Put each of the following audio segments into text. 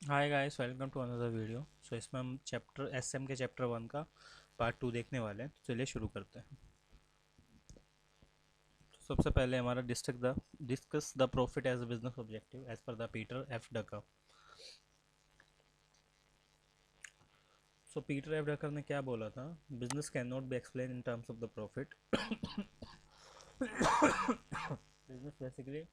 Hi guys, welcome to another video. इसमें हम chapter SM के चैप्टर 1 का पार्ट 2 देखने वाले हैं। तो चलिए शुरू करते हैं। सबसे पहले हमारा discuss the profit as a business objective as per the Peter F Drucker. Peter F Drucker ने क्या बोला था? Business can not be explain in terms of the profit. Business basically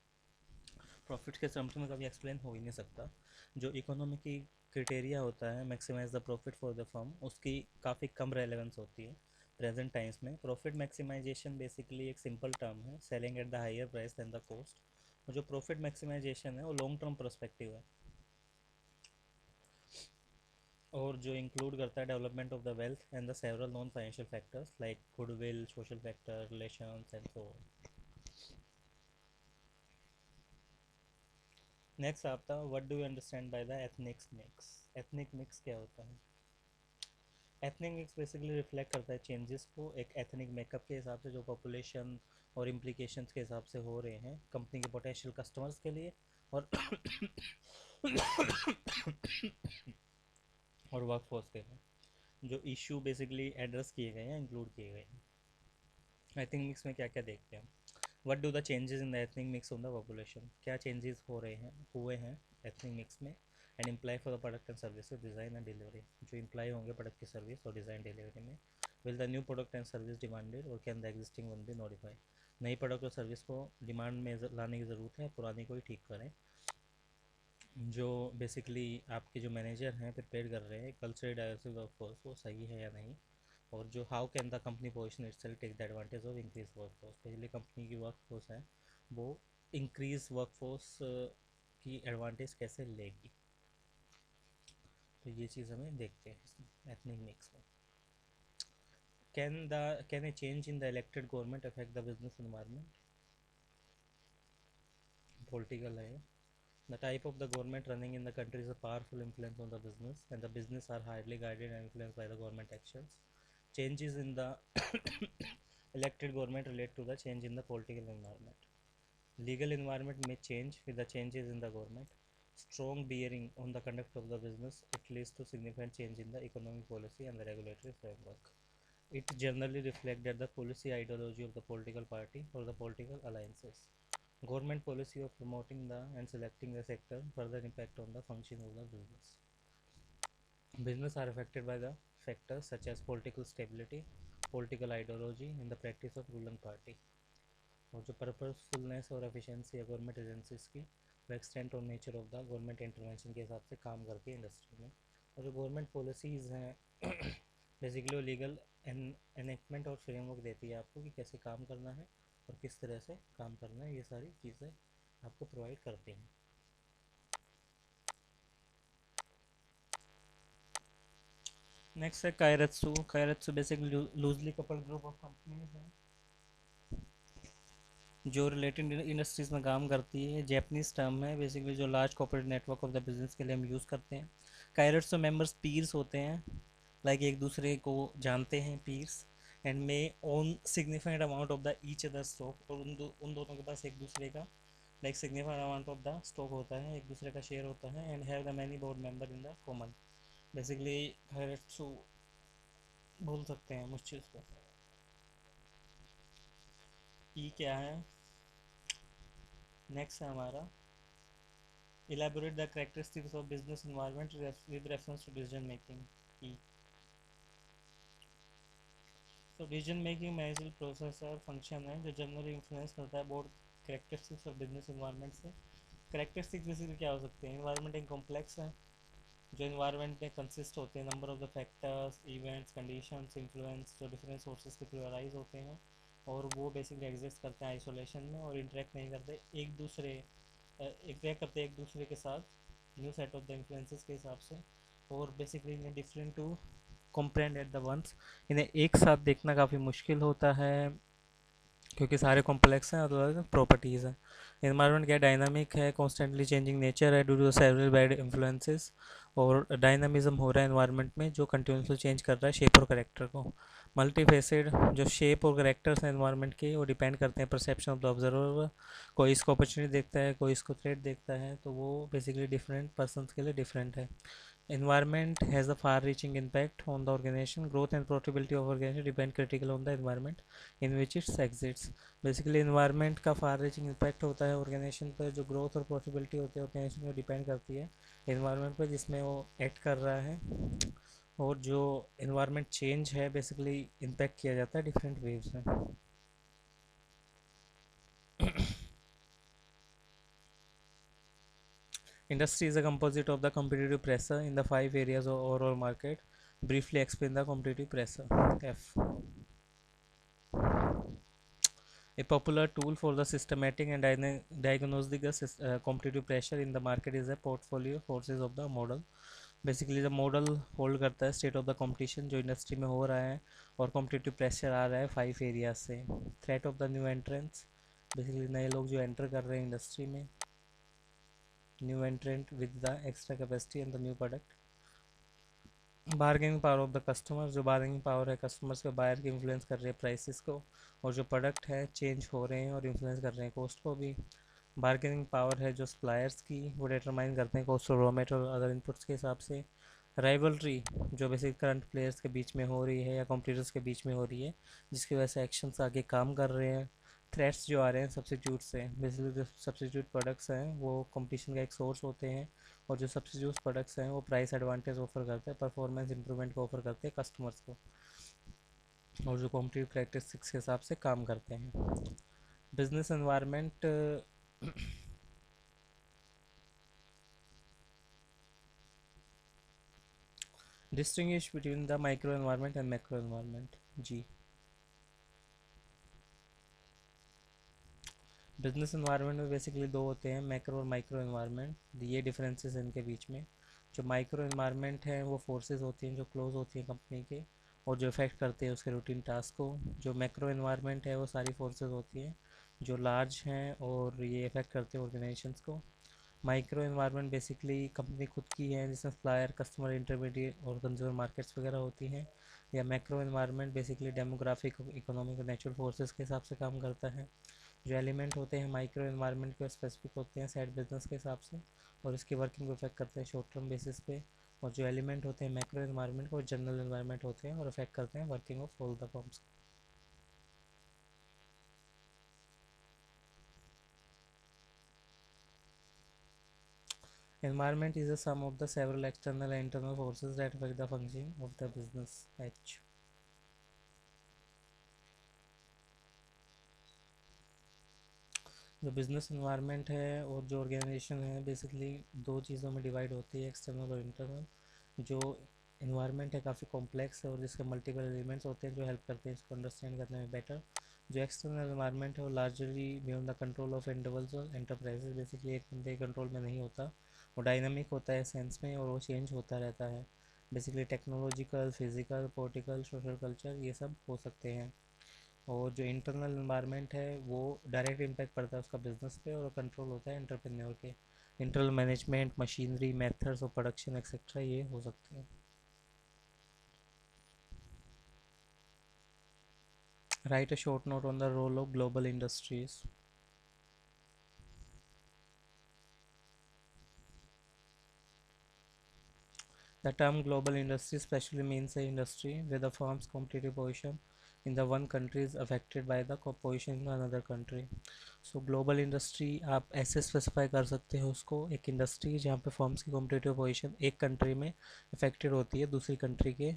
profit के टर्म्स में कभी एक्सप्लेन हो ही नहीं सकता। जो इकोनॉमी की क्रिटेरिया होता है maximise the profit for the firm, उसकी काफ़ी कम रेलेवेंस होती है प्रेजेंट टाइम्स में। प्रॉफिट मैक्सिमाइजेशन बेसिकली एक सिंपल टर्म है, selling at the higher price than the cost. और जो प्रॉफिट मैक्सिमाइजेशन है वो लॉन्ग टर्म पर्सपेक्टिव है, और जो इंक्लूड करता है development of the wealth and the several non financial factors like goodwill, social factor, relations and so on. Next आपका, what do you understand by the ethnic mix? Ethnic mix क्या होता है? Ethnic mix basically reflect करता है changes को एक ethnic makeup के हिसाब से, जो पॉपुलेशन और इम्प्लीकेशंस के हिसाब से हो रहे हैं कंपनी के पोटेंशियल कस्टमर्स के लिए और और वर्कफोर्स के लिए। जो इशू बेसिकली एड्रेस किए गए हैं, इंक्लूड किए गए हैं। एथनिक मिक्स में क्या क्या देखते हैं? What do the changes in the ethnic mix on the population? क्या चेंजेस हो रहे हैं, हुए हैं एथनिक मिक्स में? And imply for the product and service design and delivery. जो इम्प्लाई होंगे प्रोडक्ट की सर्विस और डिज़ाइन डिलीवरी में। Will the new product and service demanded और can the existing one be modify? नई प्रोडक्ट और service को डिमांड में लाने की ज़रूरत है, पुरानी को ही ठीक करें। जो बेसिकली आपके जो मैनेजर हैं प्रिपेयर कर रहे हैं कल्चरल डाइवर्सिटी वर्कफोर्स, वो सही है या नहीं। और जो how can the company position itself take the advantage of increase workforce? पहले कंपनी की वर्कफोर्स है वो इंक्रीज वर्कफोर्स की एडवांटेज कैसे लेगी? तो ये चीज़ हमें देखते हैं इसमें एथनिक मिक्स में। Can a change in the elected government affect the business environment? Political है। The type of the government running in the country is a powerful influence on the business, and the business are highly guided and influenced by the government actions. Changes in the elected government relate to the change in the political environment. Legal environment may change with the changes in the government. Strong bearing on the conduct of the business, it leads to significant change in the economic policy and the regulatory framework. It generally reflects that the policy ideology of the political party or the political alliances. Government policy of promoting the and selecting the sector further impact on the function of the business. Business are affected by the factors such as political stability, political ideology, and the practice of ruling party. और जो purposefulness और efficiency है government agencies की, वो extent और nature of the government intervention के हिसाब से काम करती है इंडस्ट्री में। और जो गवर्नमेंट पॉलिसीज़ हैं बेसिकली वो लीगल एनेक्टमेंट और फ्रेमवर्क देती है आपको कि कैसे काम करना है और किस तरह से काम करना है, ये सारी चीज़ें आपको प्रोवाइड करती हैं। नेक्स्ट है keiretsu. Keiretsu basically loosely coupled group of companies हैं जो रिलेटेड इंडस्ट्रीज़ में काम करती है। जैपनीज टर्म है बेसिकली, जो large corporate network of the business के लिए हम यूज़ करते हैं। कायरत्सु मेंबर्स पीर्स होते हैं, लाइक एक दूसरे को जानते हैं peers, and may own significant amount of the each other stock. और उन दोनों के पास एक दूसरे का like significant amount of the stock होता है, एक दूसरे का शेयर होता है। And have the many board member in the common. Basically keiretsu बोल सकते हैं हम उस चीज़ को। ई क्या है? नेक्स्ट है हमारा, elaborate the characteristics of business environment with reference to decision making. E. So decision making managerial process और function है जो जनरली इन्फ्लुएंस करता है board characteristics of business environment से। characteristics बेसिकली क्या हो सकते हैं? environment एक complex है जो environment में consist होते हैं number of the factors, events, conditions, influence जो different sources के through arise होते हैं, और वो बेसिकली एग्जिस्ट करते हैं आइसोलेशन में और इंटरेक्ट नहीं करते एक दूसरे, इंटरेक्ट करते एक दूसरे के साथ new set of the influences के हिसाब से। और बेसिकली इन्हें different to comprehend at the once, इन्हें एक साथ देखना काफ़ी मुश्किल होता है क्योंकि सारे कॉम्प्लेक्स हैं, अलग प्रॉपर्टीज़ हैं। इन्वायरमेंट क्या डायनामिक है, कॉन्स्टेंटली चेंजिंग नेचर है due to several bad influences. और डायनामिज्म हो रहा है एनवायरनमेंट में जो कंटिन्यूसली चेंज कर रहा है शेप और करेक्टर को। मल्टीफेसेड जो शेप और करेक्टर्स हैं एनवायरनमेंट के वो डिपेंड करते हैं परसेप्शन ऑफ द ऑब्जर्वर। कोई इसको अपॉर्चुनिटी देखता है, कोई इसको थ्रेट देखता है, तो वो बेसिकली डिफरेंट पर्सनस के लिए डिफरेंट है। Environment has a far-reaching impact on the organization. Growth and profitability of organization depend critical on the environment in which it exists. Basically environment का far-reaching impact होता है organization पर, जो growth और profitability होती है organization को depend करती है environment पर जिसमें वो act कर रहा है। और जो environment change है basically impact किया जाता है different waves में। Industry is a composite of the competitive pressure in the 5 areas of overall market. Briefly explain the competitive pressure. F. A popular tool for the systematic and diagnostic competitive pressure in the market is a portfolio forces of the model. Basically जब model hold करता है state of the competition जो industry में हो रहा है और competitive pressure आ रहा है 5 एरियाज से। Threat of the new entrants, basically नए लोग जो एंटर कर रहे हैं इंडस्ट्री में, new एंट्रेंट with the extra capacity and the new product. Bargaining power of the customer, जो बार्गेनिंग पावर है कस्टमर्स के, बायर की इन्फ्लुएंस कर रही है प्राइसेस को, और जो प्रोडक्ट है चेंज हो रहे हैं और इन्फ्लुएंस कर रहे हैं कॉस्ट को भी। बार्गेनिंग पावर है जो सप्लायर्स की, वो डिटरमाइन करते हैं कॉस्ट ऑफ रॉ मटेरियल और अदर इनपुट्स के हिसाब से। राइवलरी जो बेसिक करंट प्लेयर्स के बीच में हो रही है या कॉम्पिटिटर्स के बीच में हो रही है जिसकी वजह से एक्शंस आगे काम कर रहे हैं। थ्रेट्स जो आ रहे हैं सब्सिट्यूट से, बेसिकली जो सब्सिट्यूट प्रोडक्ट्स हैं वो कंपटीशन का एक सोर्स होते हैं, और जो सब्सिट्यूट प्रोडक्ट्स हैं वो प्राइस एडवांटेज ऑफर करते हैं, परफॉर्मेंस इंप्रूवमेंट को ऑफर करते हैं कस्टमर्स को, और जो कॉम्पिटिटिव प्रैक्टिस के हिसाब से काम करते हैं। Business environment distinguish between the micro environment and macro environment. जी, बिजनेस एनवायरनमेंट में बेसिकली दो होते हैं, मैक्रो और माइक्रो एनवायरनमेंट। ये डिफरेंसेस हैं इनके बीच में। जो माइक्रो एनवायरनमेंट है वो फोर्सेस होती हैं जो क्लोज होती हैं कंपनी के और जो इफ़ेक्ट करते हैं उसके रूटीन टास्क को। जो मैक्रो एनवायरनमेंट है वो सारी फोर्सेस होती हैं जो लार्ज हैं और ये इफ़ेक्ट करते हैं ऑर्गेनाइजेशंस को। माइक्रो एनवायरनमेंट बेसिकली कंपनी खुद की है जिसमें सप्लायर, कस्टमर, इंटरमीडिएट और कंज्यूमर मार्केट्स वगैरह होती हैं। या macro environment basically demographic, economic और नेचुरल फोर्सेस के हिसाब से काम करता है। जो एलिमेंट होते हैं माइक्रो एनवायरनमेंट के स्पेसिफिक होते हैं साइड बिजनेस के हिसाब से और इसकी वर्किंग को इफेक्ट करते हैं शॉर्ट टर्म बेसिस पे। और जो एलिमेंट होते हैं मैक्रो एनवायरनमेंट को जनरल एनवायरनमेंट होते हैं और इफेक्ट करते हैं working of all the firms. Environment is a sum of the several external and internal forces that affect the functioning of the business. H. जो बिजनेस इन्वायरमेंट है और जो ऑर्गेनाइजेशन है बेसिकली दो चीज़ों में डिवाइड होती है, एक्सटर्नल और इंटरनल। जो इन्वायरमेंट है काफ़ी कॉम्प्लेक्स है और जिसके मल्टीपल एलिमेंट्स होते हैं जो हेल्प करते हैं इसको अंडरस्टैंड करने में बेटर। जो एक्सटर्नल इन्वायरमेंट है वो largely beyond the control of individuals और एंटरप्राइजेज, बेसिकली एक बंदे के कंट्रोल में नहीं होता, वो डायनामिक होता है सेंस में और वो चेंज होता रहता है। Basically technological, physical, political, social, culture ये सब हो सकते हैं। और जो इंटरनल इन्वायरमेंट है वो डायरेक्ट इम्पैक्ट पड़ता है उसका बिजनेस पे और कंट्रोल होता है एंटरप्रेन्योर के। Internal management, machinery, methods of production et cetera ये हो सकते हैं। Write a short note on the role of global industries. The term global industry specially means a industry where the firm's competitive position in the one country is affected by the position in another country. So global industry आप ऐसे specify कर सकते हो उसको, एक industry जहाँ पे firms की कॉम्पिटिटिव पोजीशन एक कंट्री में अफेक्टेड होती है दूसरी कंट्री के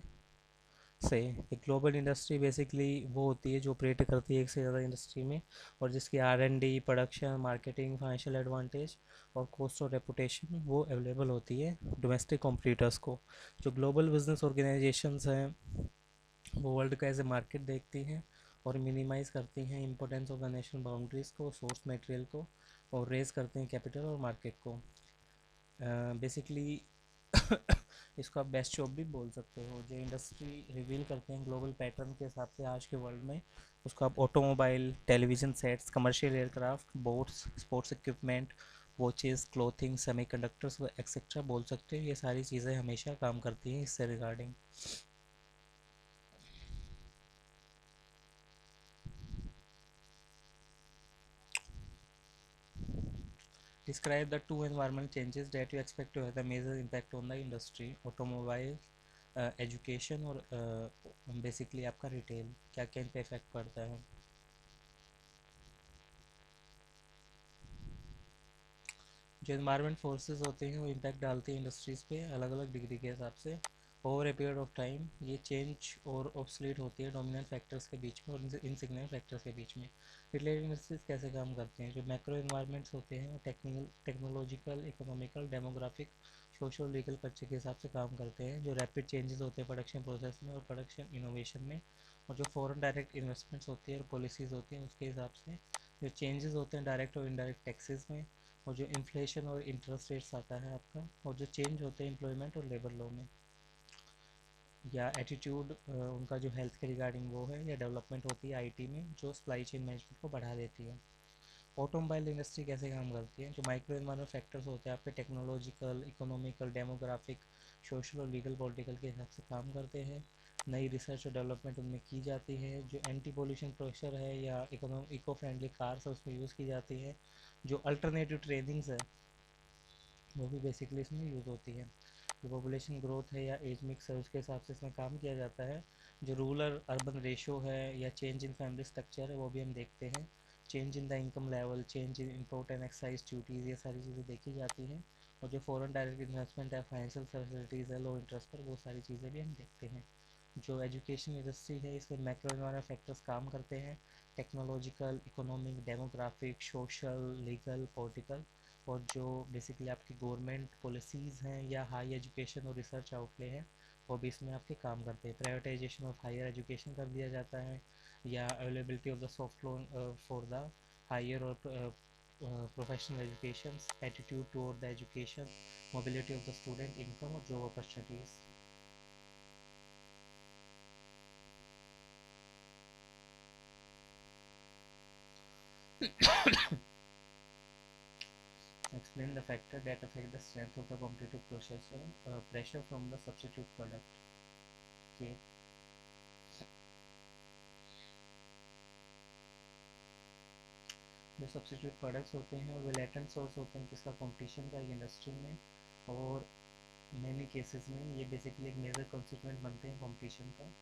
से। एक ग्लोबल इंडस्ट्री बेसिकली वो होती है जो ऑपरेट करती है एक से ज़्यादा इंडस्ट्री में और जिसकी R&D, production, marketing, financial advantage और कॉस्ट और रेपुटेशन वो अवेलेबल होती है डोमेस्टिक कॉम्पिटिटर्स को। जो ग्लोबल बिजनेस ऑर्गेनाइजेशंस हैं वो वर्ल्ड का एज ए मार्केट देखती हैं और मिनिमाइज़ करती हैं importance of the national boundaries को, सोर्स मटेरियल को, और रेज करते हैं कैपिटल और मार्केट को। बेसिकली इसको आप बेस्ट जॉब भी बोल सकते हो। जो इंडस्ट्री रिवील करते हैं ग्लोबल पैटर्न के हिसाब से आज के वर्ल्ड में, उसको आप automobile, television sets, commercial aircraft, boats, sports equipment, watches, clothing, semiconductors etcetera बोल सकते हो, ये सारी चीज़ें हमेशा काम करती हैं इससे regarding. Describe the two environmental changes that you expect to have a major impact on the industry, automobile, education और बेसिकली आपका रिटेल, क्या क्या इन पे इफेक्ट पड़ता है। जो इन्वायरमेंट फोर्सेस होते हैं वो इम्पैक्ट डालते हैं इंडस्ट्रीज़ पे अलग अलग डिग्री के हिसाब से over a period of time. ये चेंज और ऑब्सलीट होती है डोमिनेंट फैक्टर्स के बीच में और इनसिग्निफिकेंट फैक्टर्स के बीच में। रिलेटेड इंडस्ट्रीज कैसे काम करते हैं, जो मैक्रो इन्वायरमेंट्स होते हैं वो technological, economical, demographic, social, legal culture के हिसाब से काम करते हैं। जो रैपिड चेंजेस होते हैं प्रोडक्शन प्रोसेस में और प्रोडक्शन इनोवेशन में। और जो फॉरेन डायरेक्ट इन्वेस्टमेंट्स होती है और पॉलिसीज़ होती हैं उसके हिसाब से। जो चेंजेस होते हैं डायरेक्ट और इनडायरेक्ट टैक्सेस में। और जो इन्फ्लेशन और इंटरेस्ट रेट्स आता है आपका। और जो चेंज होते हैं एम्प्लॉयमेंट और लेबर लॉ में। या एटीट्यूड उनका जो हेल्थ के रिगार्डिंग वो है, या डेवलपमेंट होती है आईटी में जो सप्लाई चेन मैनेजमेंट को बढ़ा देती है। ऑटोमोबाइल इंडस्ट्री कैसे काम करती है, जो माइक्रो इन्वायरमेंट फैक्टर्स होते हैं आपके टेक्नोलॉजिकल, इकोनॉमिकल, डेमोग्राफिक, सोशल और लीगल पॉलिटिकल के हिसाब से काम करते हैं। नई रिसर्च और डेवलपमेंट उनमें की जाती है। जो एंटी पोल्यूशन प्रेशर है या इको फ्रेंडली कार्स है उसमें यूज़ की जाती है। जो अल्टरनेटिव ट्रेनिंग्स है वो भी बेसिकली इसमें यूज़ होती है। जो पॉपुलेशन ग्रोथ है या एज मिक्स है उसके हिसाब से इसमें काम किया जाता है। जो रूरल अर्बन रेशो है या चेंज इन फैमिली स्ट्रक्चर है वो भी हम देखते हैं। Change in the income level, change in import and excise duties, ये सारी चीज़ें देखी जाती हैं। और जो फॉरेन डायरेक्ट इन्वेस्टमेंट है, फाइनेंशियल फैसिलिटीज़ है लो इंटरेस्ट पर, वो सारी चीज़ें भी हम देखते हैं। जो एजुकेशन इंडस्ट्री है इसमें मैक्रो एनवायरनमेंट फैक्टर्स काम करते हैं। Technological, economic, demographic, social, legal, political. और जो बेसिकली आपकी गवर्नमेंट पॉलिसीज़ हैं या हाई एजुकेशन और रिसर्च आउटले हैं वो भी इसमें आपके काम करते हैं। प्राइवेटाइजेशन ऑफ हायर एजुकेशन कर दिया जाता है, या availability of the soft loan for the higher और professional education, attitude toward the education, mobility of the student, income और job opportunities. Explain the factor that affect the strength of the competitive processor, pressure from the substitute product. Okay. जो substitute products होते हैं वो latent source होते हैं किसका, competition का industry में। और मैनी केसेस में ये बेसिकली एक मेजर कंस्टिट्यूएंट बनते हैं कंपटीशन का।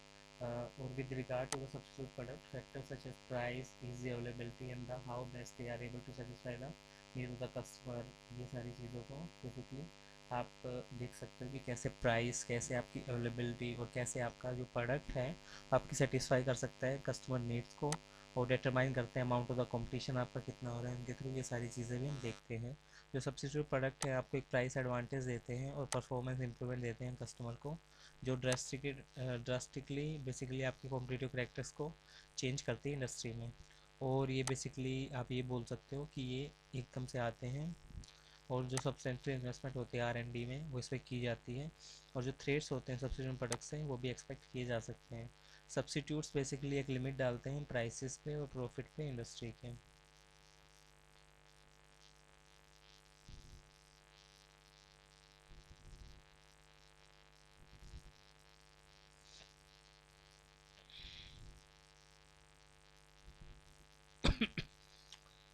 और with regard to the substitute product factors such as price, easy availability and the how best they are able to satisfy the need of the customer, ये सारी चीज़ों को बेसिकली आप देख सकते हो कि कैसे प्राइस, कैसे आपकी अवेलेबिलिटी और कैसे आपका जो प्रोडक्ट है आपकी सेटिस्फाई कर सकता है कस्टमर नीड्स को। और डिटरमाइन करते हैं अमाउंट ऑफ द कंपटीशन आपका कितना हो रहा है इनके थ्रू, ये सारी चीज़ें भी हम देखते हैं। जो सब्सिट्यूट प्रोडक्ट है आपको एक प्राइस एडवांटेज देते हैं और परफॉर्मेंस इंप्रूवमेंट देते हैं कस्टमर को, जो ड्रास्टिकली बेसिकली आपके कॉम्पिटिटिव करेक्टर्स को चेंज करती है इंडस्ट्री में। और ये बेसिकली आप ये बोल सकते हो कि ये एकदम से आते हैं। और जो सब्सटेंशियल इन्वेस्टमेंट होती है R&D में वो इस पर की जाती है। और जो थ्रेड्स होते हैं सब्सिट्यूट प्रोडक्ट्स हैं वो भी एक्सपेक्ट किए जा सकते हैं। सब्सिट्यूट्स बेसिकली एक लिमिट डालते हैं प्राइसेस पे और प्रॉफिट पे इंडस्ट्री के।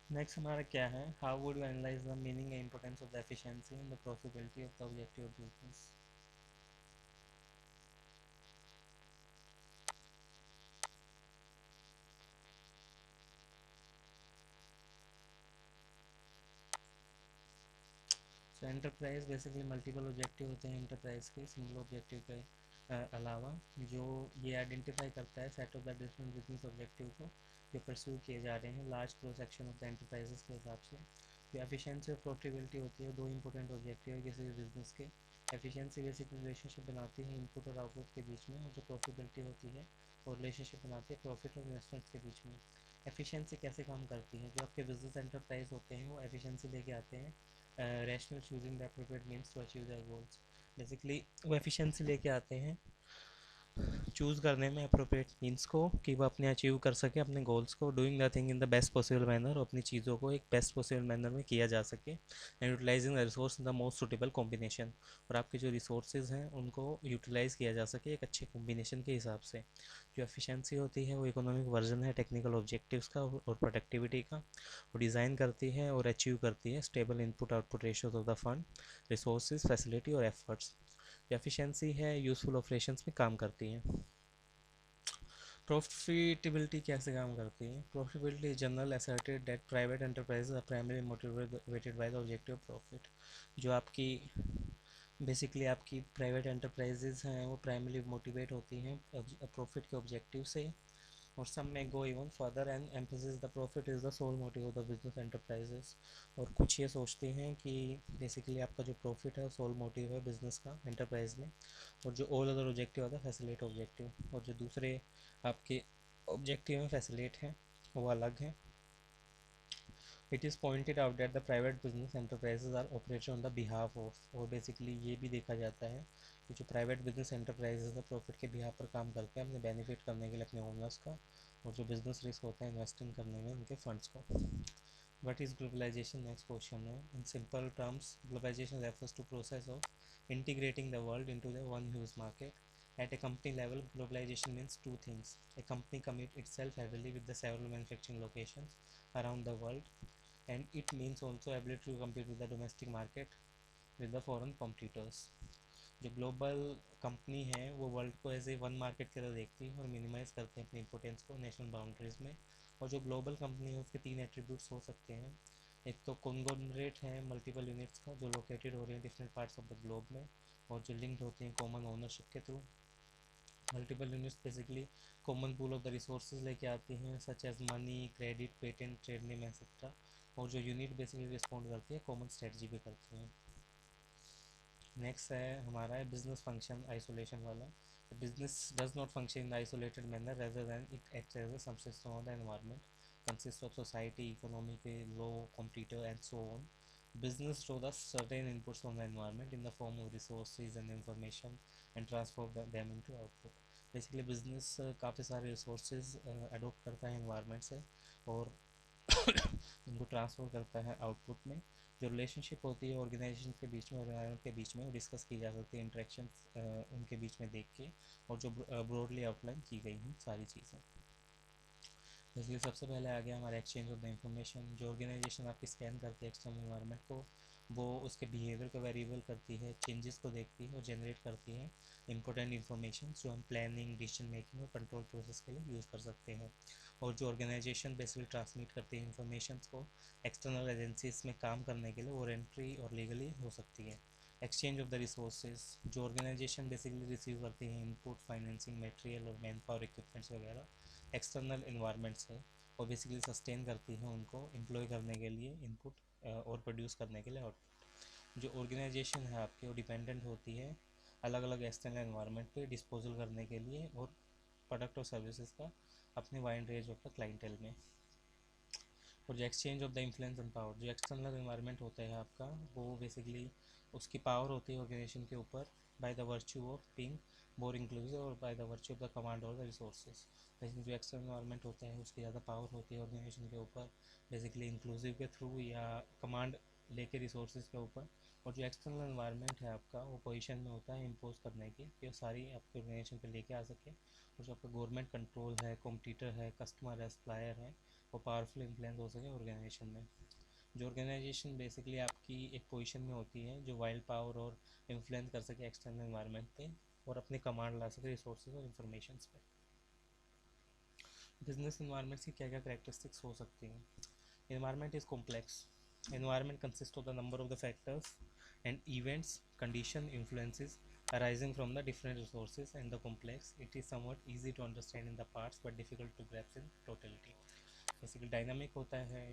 नेक्स्ट हमारा क्या है, how would you analyse the meaning and importance of the efficiency and the profitability of the objective of business. So enterprise basically multiple objective होते हैं एंटरप्राइज के, सिंगल ऑब्जेक्टिव के अलावा। जो ये आइडेंटिफाई करता है set of the different business objective को जो परस्यू किए जा रहे हैं large cross section of the enterprises के हिसाब से। जो एफिशिएंसी और प्रॉफिटेबिलिटी होती है दो इंपॉर्टेंट ऑब्जेक्टिव है किसी भी बिजनेस के। एफिशिएंसी बेसिकली रिलेशनशिप बनाती है इनपुट और आउटपुट के बीच में, और जो प्रॉफिटेबिलिटी होती है और रिलेशनशिप बनाती है प्रॉफिट और इन्वेस्टमेंट्स के बीच में। एफिशिएंसी कैसे काम करती है, जो आपके बिजनेस एंटरप्राइज होते हैं वो एफिशिएंसी लेके आते हैं rational choosing the appropriate means to achieve their goals. Basically वो एफिशिएंसी लेके आते हैं चूज़ करने में अप्रोप्रिएट मीन्स को कि वो अपने अचीव कर सके अपने गोल्स को, doing the thing in the best possible manner, और अपनी चीज़ों को एक बेस्ट पॉसिबल मैनर में किया जा सके, and utilising the resource in the most suitable combination, और आपके जो रिसोर्सेज हैं उनको यूटिलाइज़ किया जा सके एक अच्छे कॉम्बिनेशन के हिसाब से। जो एफिशिएंसी होती है वो इकोनॉमिक वर्जन है टेक्निकल ऑब्जेक्टिव्स का और प्रोडक्टिविटी का, वो डिज़ाइन करती है और अचीव करती है stable input output ratios of the fund, resources, facility और एफर्ट्स। एफिशिएंसी है यूजफुल ऑपरेशंस में काम करती है। प्रॉफिटेबिलिटी कैसे काम करती है? Profitability general asserted that private enterprises are primary motivated by the objective of profit. जो आपकी बेसिकली आपकी प्राइवेट एंटरप्राइजेज हैं वो प्राइमरी मोटिवेट होती हैं प्रॉफिट के ऑब्जेक्टिव से, और some may go even further and emphasize the profit is the sole motive of the business enterprises। और कुछ ये सोचते हैं कि बेसिकली आपका जो प्रॉफिट है सोल मोटिव है बिजनेस का एंटरप्राइज में, और जो ऑल अदर ऑब्जेक्टिव होता है फैसिलिट ऑब्जेक्टिव, और जो दूसरे आपके ऑब्जेक्टिव में फैसिलिट हैं वो अलग हैं। It is pointed out that the private business enterprises are operated on the behalf of, और बेसिकली ये भी देखा जाता है कि जो प्राइवेट बिजनेस एंटरप्राइजेज है प्रॉफिट के बिहाफ पर काम करते हैं अपने बेनिफिट करने के लिए अपने ओनर्स का, और जो बिजनेस रिस्क होता है इन्वेस्टिंग करने में उनके फंड्स को। What is globalisation? Next question है। In simple terms globalisation refers to process of integrating the world into the one huge market. At a company level, globalization means two things. A company commits itself heavily with the several manufacturing locations around the world, and it means also ability to compete with the domestic market with the foreign competitors। जो global company है वो world को as a one market की तरह देखती है और minimise करते हैं अपनी इंपोर्टेंस को नेशनल बाउंड्रीज में। और जो ग्लोबल कंपनी है उसके तीन एट्रीब्यूट्स हो सकते हैं। एक तो कॉन्ग्लोमरेट है मल्टीपल यूनिट्स का जो लोकेटेड हो रहे हैं different parts of the globe में और जो लिंक्ड होते हैं कॉमन ओनरशिप के through. Multiple units basically common pool of the resources लेके आती हैं such as money, credit, patent, trade name et cetera. और जो यूनिट बेसिकली रिस्पॉन्ड करती है कॉमन स्ट्रेटजी भी करती हैं। नेक्स्ट है हमारा है बिजनेस फंक्शन आइसोलेशन वाला। Business does not function in isolated manner rather than it acts as a subsystem of the environment consist of society, economy के law, computer and so on. Business show the certain inputs from the environment in the form of resources and information and transform them into output। Basically business काफ़ी सारे resources adopt करता है environment से और उनको transfer करता है output में। जो रिलेशनशिप होती है ऑर्गेनाइजेशन के बीच में और एनवायरनमेंट के बीच में वो डिस्कस की जा सकती है इंटरेक्शन उनके बीच में देख के, और जो ब्रॉडली आउटलाइन की गई हैं सारी चीज़ें। इसलिए सबसे पहले आ गया हमारा एक्सचेंज ऑफ द इंफॉर्मेशन। जो ऑर्गेनाइजेशन आपकी स्कैन करती है एक्सटर्नल इन्वायरमेंट को वो उसके बिहेवियर को वेरिएबल करती है, चेंजेस को देखती है और जनरेट करती है इंपॉर्टेंट इन्फॉर्मेशन जो हम प्लानिंग, डिसीजन मेकिंग और कंट्रोल प्रोसेस के लिए यूज़ कर सकते हैं। और जो ऑर्गेनाइजेशन बेसिकली ट्रांसमिट करती है इन्फॉर्मेशन को एक्सटर्नल एजेंसीज में काम करने के लिए वॉरेंट्री और लीगली हो सकती है। Exchange of the resources. जो ऑर्गेनाइजेशन बेसिकली रिसीव करती है इनपुट, फाइनेंसिंग, मटेरियल और मैन पावर, इक्विपमेंट्स वगैरह एक्सटर्नल इन्वायरमेंट से, और बेसिकली सस्टेन करती हैं उनको एम्प्लॉय करने के लिए इनपुट और प्रोड्यूस करने के लिए आउटपुट। जो ऑर्गेनाइजेशन है आपकी वो डिपेंडेंट होती है अलग अलग एक्सटर्नल इन्वायरमेंट पे डिस्पोजल करने के लिए और प्रोडक्ट और सर्विसेज का अपने wide range of the clientele में। और जो exchange of the influence and power. जो एक्सटर्नल इन्वायरमेंट होता है आपका वो बेसिकली उसकी पावर होती है ऑर्गेनाइजेशन के ऊपर by the virtue of being more inclusive और by the virtue of the command और द रिसोर्सेज। लेकिन जो एक्सटर्नल इन्वायरमेंट होता है उसकी ज़्यादा पावर होती है ऑर्गेनाइजेशन के ऊपर बेसिकली इंक्लूसिव के थ्रू या कमांड लेके रिसोर्सेज के ऊपर। और जो एक्सटर्नल इन्वायरमेंट है आपका वो पोजीशन में होता है इम्पोज करने की कि सारी आपके ऑर्गेनाइजेशन पे लेके आ सके। और जो आपका गवर्नमेंट कंट्रोल है, कॉम्पिटिटर है, कस्टमर है, सप्लायर है, वो पावरफुल इन्फ्लुएंस हो सके ऑर्गेनाइजेशन में। जो ऑर्गेनाइजेशन बेसिकली आपकी एक पोजीशन में होती है जो वाइल्ड पावर और इन्फ्लुएंस कर सके एक्सटर्नल इन्वायरमेंट पे और अपने कमांड ला सके रिसोर्सेज और इन्फॉर्मेशन पे। बिजनेस इन्वायरमेंट्स की क्या क्या करेक्टरिस्टिक्स हो सकती हैं? Environment is complex. Environment consists of the number of the factors and events, condition, influences arising from the different resources and the complex. It is somewhat easy to understand in the parts but difficult to grasp in totality। Basically dynamic होता है,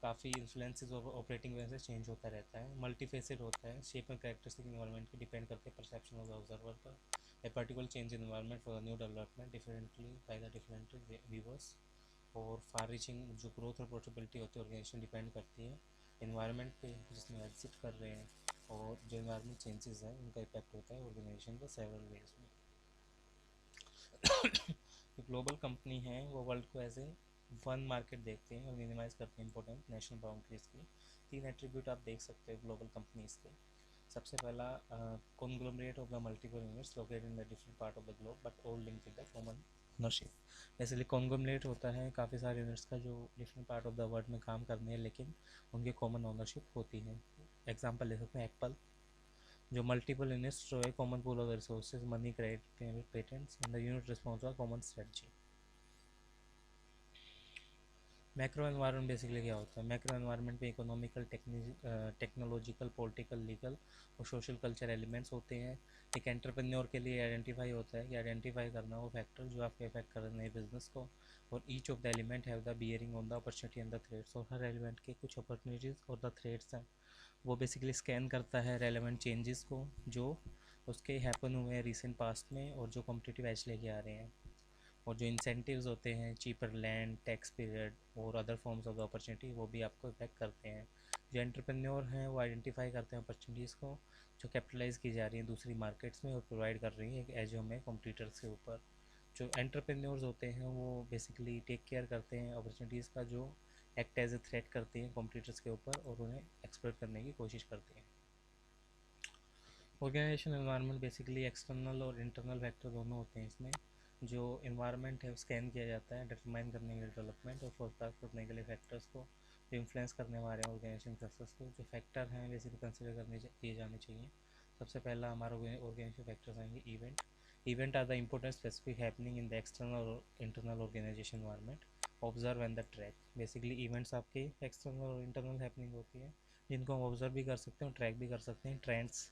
काफ़ी influences और operating वजह से change होता रहता है, मल्टीफेसेड होता है, शेप एंड कैरेक्टरिस्टिक इन्वायरमेंट की डिपेंड करते हैं परसेप्शन ऑफ द ऑब्जर्वर पर। A particular change in environment for new development differently by the different viewers. और फार रीचिंग जो ग्रोथ और पोर्टेबिलिटी होती है ऑर्गेनाइजेशन डिपेंड करती है इन्वायरमेंट पे जिसमें एग्जिट कर रहे हैं, और जो इन्वायरमेंट चेंजेस हैं उनका इफेक्ट होता है ऑर्गेनाइजेशन पर सेवरल वेज में। ग्लोबल कंपनी है वो वर्ल्ड को एज ए वन मार्केट देखते हैं और मिनिमाइज करते हैं इंपॉर्टेंट नेशनल बाउंड्रीज की। 3 एट्रीब्यूट आप देख सकते हो ग्लोबल कंपनीज के। सबसे पहला, conglomerate of the multiple units located in the different part of the globe but all linked with the common ownership. इसलिए कॉन्ग्लोमरेट होता है काफ़ी सारे यूनिट्स का जो different part of the world में काम करने हैं लेकिन उनके कॉमन ओनरशिप होती है। एग्जाम्पल ले सकते हैं एप्पल, जो मल्टीपल यूनिट्स जो है common pool of resources, money, credit, patents and the unit responsible common strategy. Macro environment basically क्या होता है? मैक्रो एनवायरनमेंट में इकोनॉमिकल, टेक्नोलॉजिकल, पॉलिटिकल, लीगल और सोशल कल्चर एलिमेंट्स होते हैं। एक एंटरप्रेन्योर के लिए आइडेंटिफाई होता है कि आइडेंटिफाई करना वो फैक्टर जो आपके इफेक्ट कर रहे हैं बिजनेस को, और each of the element have the bearing on the opportunity and the threads. और हर एलिमेंट के कुछ अपॉर्चुनिटीज़ और द थ्रेड्स हैं, वो बेसिकली स्कैन करता है रेलेवेंट चेंजेस को जो उसके हैपन हुए हैं रिसेंट पास्ट में और जो कॉम्पिटिटिव एज लेके आ रहे हैं। और जो इंसेंटिव्स होते हैं, चीपर लैंड, टैक्स पीरियड और other forms of the opportunity, वो भी आपको इफेक्ट करते हैं। जो एंटरप्रेन्योर हैं वो आइडेंटिफाई करते हैं अपॉर्चुनिटीज़ को जो कैपिटलाइज की जा रही हैं दूसरी मार्केट्स में और प्रोवाइड कर रही हैं एक एज में कॉम्पिटिटर्स के ऊपर। जो एंटरप्रेन्योर्स होते हैं वो बेसिकली टेक केयर करते हैं अपॉर्चुनिटीज़ का जो एक्ट एज ए थ्रेट करती हैं कॉम्पिटिटर्स के ऊपर और उन्हें एक्सप्लोइट करने की कोशिश करते हैं। ऑर्गेनाइजेशन एनवायरनमेंट बेसिकली एक्सटर्नल और इंटरनल फैक्टर दोनों होते हैं इसमें। जो इन्वायरमेंट है स्कैन किया जाता है डिटरमाइन करने के लिए डेवलपमेंट और फोरकास्ट करने के लिए फैक्टर्स को जो इन्फ्लुएंस करने वाले हैं ऑर्गेनाइजेशन सक्सेस को। जो फैक्टर हैं बेसिकली कंसिडर करने दिए जाने चाहिए। सबसे पहला हमारा ऑर्गेनाइजेशन फैक्टर्स आएंगे event. Event are the important specific happening in the external और internal organisation environment. Observe and the track. Basically events आपके एक्सटर्नल और इंटरनल हैपनिंग होती है जिनको हम ऑब्जर्व भी कर सकते हैं और ट्रैक भी कर सकते हैं। ट्रेंड्स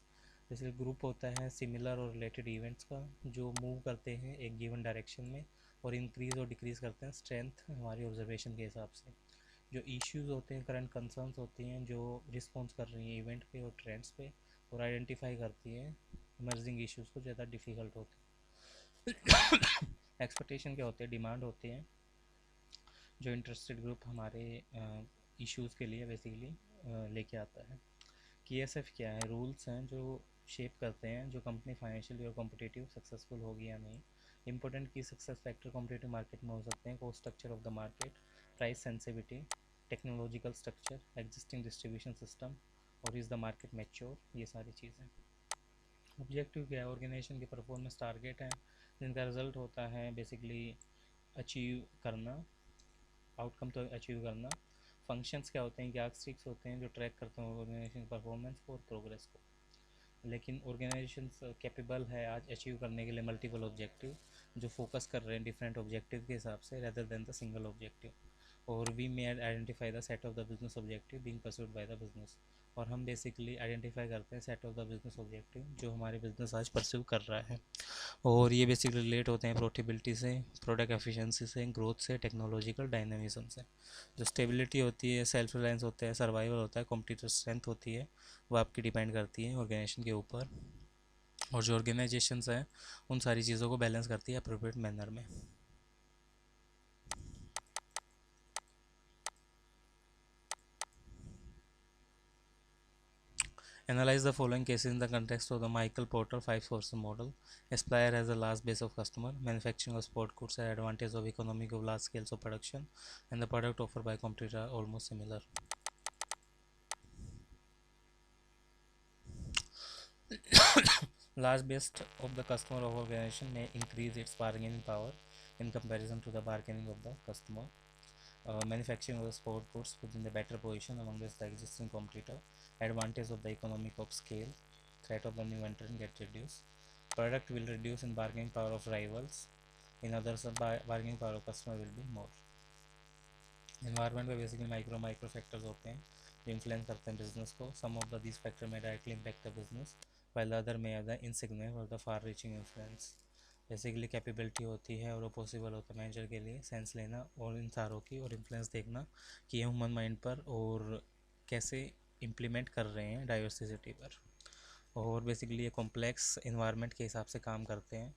जैसे ग्रुप होता है सिमिलर और रिलेटेड इवेंट्स का जो मूव करते हैं एक गिवन डायरेक्शन में और इंक्रीज़ और डिक्रीज़ करते हैं स्ट्रेंथ हमारी ऑब्जर्वेशन के हिसाब से। जो इश्यूज़ होते हैं, करंट कंसर्न्स होती हैं जो रिस्पॉन्स कर रही हैं इवेंट पे और ट्रेंड्स पे और आइडेंटिफाई करती हैं इमर्जिंग इश्यूज़ को ज़्यादा डिफ़िकल्ट होते हैं। एक्सपेक्टेशन क्या होते हैं? डिमांड होती हैं जो इंटरेस्टेड ग्रुप हमारे इश्यूज़ के लिए बेसिकली लेके आता है। KSF क्या है? रूल्स हैं जो शेप करते हैं जो कंपनी फाइनेंशियली और कॉम्पिटिटिव सक्सेसफुल होगी या नहीं। इंपॉर्टेंट की सक्सेस फैक्टर कॉम्पिटिटिव मार्केट में हो सकते हैं cost structure of the market, price sensitivity, technological structure, existing distribution system और इज़ द मार्केट मैच्योर, ये सारी चीज़ें। ऑब्जेक्टिव क्या है? ऑर्गेनाइजेशन के परफॉर्मेंस टारगेट हैं जिनका रिजल्ट होता है बेसिकली अचीव करना, आउटकम तो अचीव करना। फंक्शंस क्या होते हैं? यार्डस्टिक्स होते हैं जो ट्रैक करते हैं ऑर्गेनाइजेशन परफॉर्मेंस को और प्रोग्रेस को। लेकिन ऑर्गेनाइजेशन कैपेबल है आज अचीव करने के लिए मल्टीपल ऑब्जेक्टिव जो फोकस कर रहे हैं डिफरेंट ऑब्जेक्टिव के हिसाब से rather than the single objective. और we may identify the set of the business objective being pursued by the business. और हम बेसिकली आइडेंटिफाई करते हैं set of the business objective जो हमारे बिजनेस आज परस्यू कर रहा है। और ये बेसिकली रिलेट होते हैं प्रोफिटेबिलिटी से, प्रोडक्ट एफिशिएंसी से, ग्रोथ से, टेक्नोलॉजिकल डायनामिज्म से। जो स्टेबिलिटी होती है, सेल्फ रिलायंस होता है, सर्वाइवल होता है, कॉम्पिटिटिव स्ट्रेंथ होती है, वो आपकी डिपेंड करती है ऑर्गेनाइजेशन के ऊपर। और जो ऑर्गेनाइजेशंस हैं उन सारी चीज़ों को बैलेंस करती है अप्रोप्रिएट मैनर में। Analyze the following cases in the context of the Michael Porter 5 source model. A supplier has a large base of customer. Manufacturing of sport goods has advantage of economic of large scales of production, and the product offered by competitor are almost similar. Large base of the customer of organization may increase its bargaining power in comparison to the bargaining of the customer. Manufacturing of the sport goods within the better position among the existing competitor. Advantage of the economic of scale. Threat of the new entrant get reduced. Product will reduce in bargaining power of rivals. In others, the bargaining power of customer will be more. Environment में basically micro factors होते हैं जो influence करते हैं business को. Some of these factors may directly impact the business, while the other may have the insignificant or the far-reaching influence. Basically capability होती है और वो पॉसिबल होता है मैनेजर के लिए सेंस लेना और इन सारों की और इन्फ्लुएंस देखना कि ये ह्यूमन माइंड पर और कैसे इम्प्लीमेंट कर रहे हैं डाइवर्सिटी पर। और बेसिकली ये कॉम्प्लेक्स इन्वायरमेंट के हिसाब से काम करते हैं।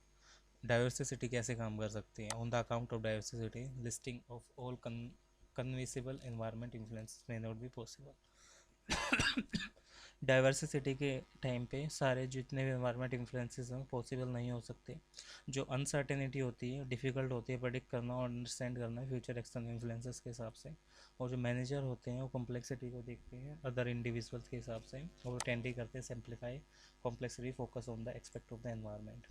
डाइवर्सिटी कैसे काम कर सकती है? On the account of diversity listing of all conceivable environment influence may not be possible. Diversity के टाइम पे सारे जितने भी इन्वायरमेंट इन्फ्लुएंसेस हैं पॉसिबल नहीं हो सकते। जो अनसर्टेनिटी होती है, डिफ़िकल्ट होती है प्रेडिक्ट करना और अंडरस्टैंड करना फ्यूचर एक्सटर्नल इन्फ्लुएंसेस के हिसाब से। और जो मैनेजर होते हैं वो कॉम्प्लेक्सिटी को देखते हैं अदर इंडिविजुअल्स के हिसाब से, और वो टेंडी करते हैं simplify complexity, focus on the expect of the environment.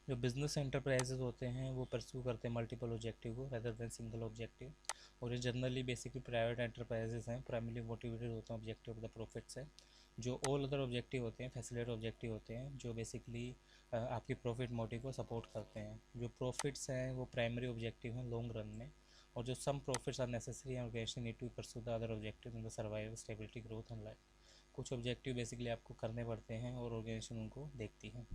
जो बिजनेस एंटरप्राइजेज होते हैं वो परस्यू करते हैं मल्टीपल ऑब्जेक्टिव को रेदर देन सिंगल ऑब्जेक्टिव। और ये जनरली बेसिकली प्राइवेट एंटरप्राइजेज हैं, प्राइमरली मोटिवेटेड होते हैं ऑब्जेक्टिव ऑफ द प्रॉफिट से। जो ऑल अदर ऑब्जेक्टिव होते हैं फैसिलिटेट ऑब्जेक्टिव होते हैं, जो बेसिकली आपकी प्रॉफिट मोटिव को सपोर्ट करते हैं। जो प्रॉफिट्स हैं वो प्राइमरी ऑब्जेक्टिव हैं लॉन्ग रन में, और जो some profits are necessary and organisation need to pursue the other objective in the survival stability growth and life. कुछ ऑब्जेक्टिव बेसिकली आपको करने पड़ते हैं और ऑर्गेनाइजेशन उनको देखती है।